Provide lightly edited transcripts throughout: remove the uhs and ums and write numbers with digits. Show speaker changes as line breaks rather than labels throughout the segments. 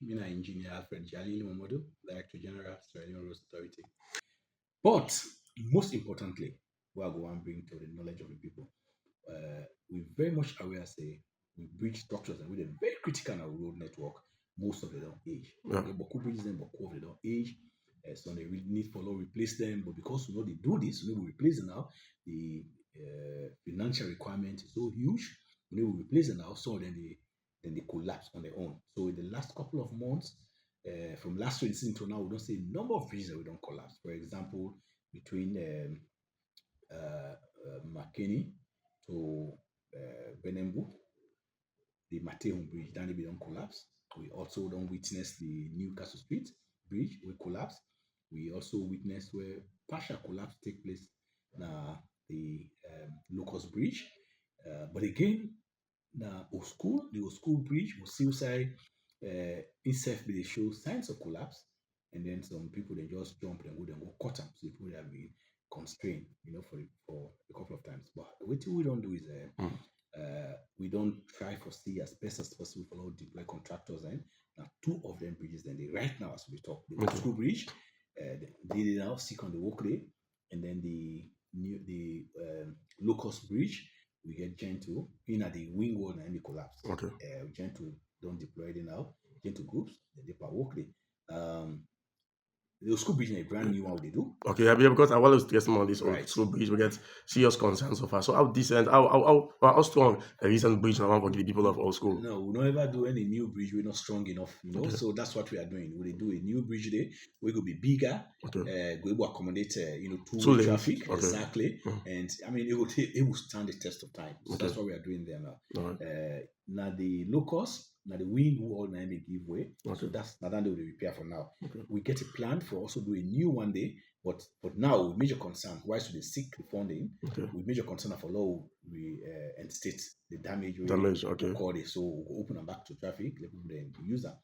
Mina Engineer Alfred Jalil Momodu, Director General, Sierra Leone Roads Authority. But most importantly, what I go and bring to the knowledge of the people, we very much aware say we bridge structures and we are very critical on our road network. Most of them don't age.
Yeah.
Okay, but bridges them, but they don't age. So they really need for law replace them. But because we know they do this, we will replace them now. The financial requirement is so huge. We will replace them now. So then they collapse on their own. So in the last couple of months, from last year to now, we don't see a number of bridges that we don't collapse. For example, between McKinney to Benembu, the Matehun Bridge, that be don't collapse. We also don't witness the Newcastle Street Bridge will collapse. We also witness where partial collapse take place na the Locust Bridge. But again, the old school bridge will still say itself they show signs of collapse, and then some people they just jump and go cut them. So people have been constrained, for a couple of times. But what we don't do is we don't try for see as best as possible for all deploy contractors. And now two of them bridges, then they right now as we talk, the old school bridge, they now seek on the walkway, and then the locust bridge we get gentle in at the wing wall and the collapse.
Okay.
Gentle don't deploy it now. Gentle groups, then they per walkway. The school bridge is a brand new one they do.
Okay, yeah, because I want to get some on this old
Right.
school bridge. We get serious concerns so far. So how decent, how strong a recent bridge now for the people of old school?
No, we don't ever do any new bridge. We're not strong enough,
Okay.
So that's what we are doing. We do a new bridge there. We could be bigger.
Okay.
Go able to accommodate,
Two
two-way
lanes.
traffic.
Okay.
Exactly. And I mean, it will stand the test of time. So
Okay.
that's what we are doing there now.
All right.
Now the locust, now the wing wall now may give way.
Okay.
So that's not that they will repair for now.
Okay.
We get a plan for also do a new one day. But now with major concern, why should they seek the funding?
Okay.
With major concern for law, we and state the damage.
Okay.
So we'll open them back to traffic. Let people then use that.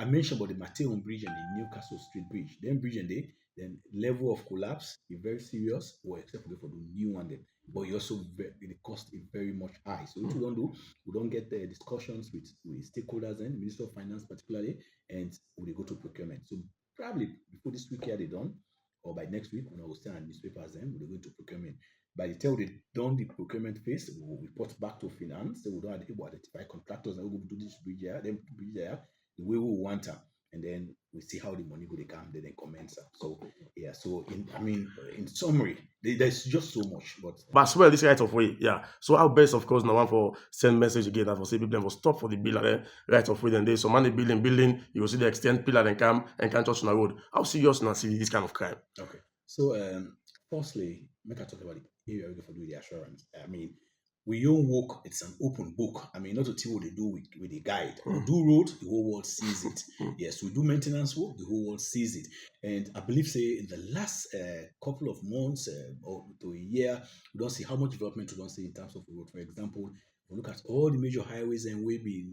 I mentioned about the Mateon Bridge and the Newcastle Street Bridge. Then bridge and then level of collapse is very serious, or except for the new one then. But you also the cost is very much high. So what we don't do, we don't get the discussions with stakeholders and Minister of Finance particularly, and we go to procurement. So probably before this week here they done, or by next week, when I will send our newspapers then we'll go to procurement. By the time they done the procurement phase, we will report back to finance. So we don't able to identify contractors and we will do this bridge here, then bridge there, the way we want them, and then we see how the money go they come, then commence. So yeah, so in summary, there's just so much, but
as well this right of way, yeah. So our best of course now one for send message again that for say people will stop for the bill and then right of way then they so man the building, you will see the extend pillar and come and can't touch on the road. How serious now see this kind of crime?
Okay. So firstly, make I talk about the area we go for do the assurance. I mean, we don't work, it's an open book. I mean, not to tell what they do with the guide. We do road, the whole world sees it. Yes, we do maintenance work, the whole world sees it. And I believe, say, in the last couple of months or to a year, we don't see how much development we don't see in terms of road. For example, we look at all the major highways and we be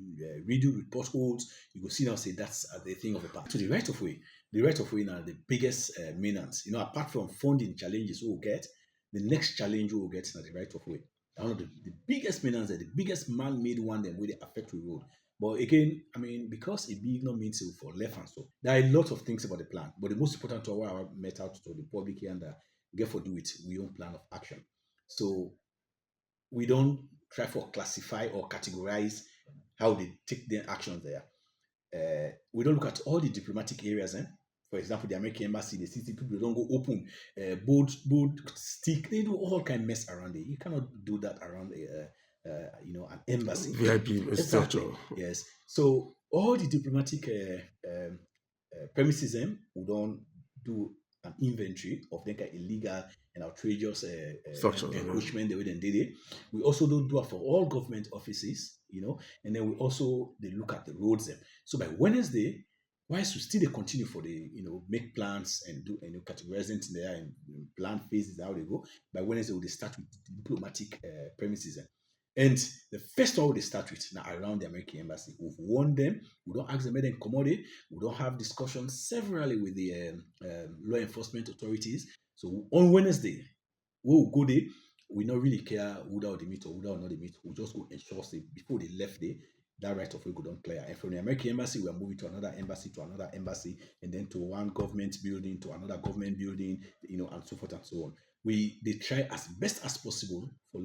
redo with potholes. You go see now, say that's the thing of the past. To the right of way. The right of way now the biggest maintenance. Apart from funding challenges we will get, the next challenge we will get is the right of way. One of the biggest maintenance, the biggest man-made one that will affect the road. But again, I mean, because it big not means for left and so, there are a lot of things about the plan. But the most important to what I met out to the public here and get for do it, we own plan of action. So we don't try for classify or categorize how they take their actions there. We don't look at all the diplomatic areas. For example, the American embassy, the city people don't go open, bold stick. They do all kind of mess around it. You cannot do that around an embassy.
VIP structure.
Yes. So all the diplomatic premises, we don't do an inventory of the illegal and outrageous encroachment the way they did it. We also don't do it for all government offices, and then we also they look at the roads. So by Wednesday, whilst we still they continue for the make plans and do categorizing in there and plan phases how they go. By Wednesday, they start with diplomatic premises. And the first one they start with now around the American embassy. We've warned them. We don't ask them whether they come. We don't have discussions severally with the law enforcement authorities. So on Wednesday, we'll go there. We don't really care who they meet or who they not they meet. We'll just go ensure say before they left there, that right of way go don clear. And from the American embassy, we are moving to another embassy, and then to one government building, to another government building, and so forth and so on. They try as best as possible for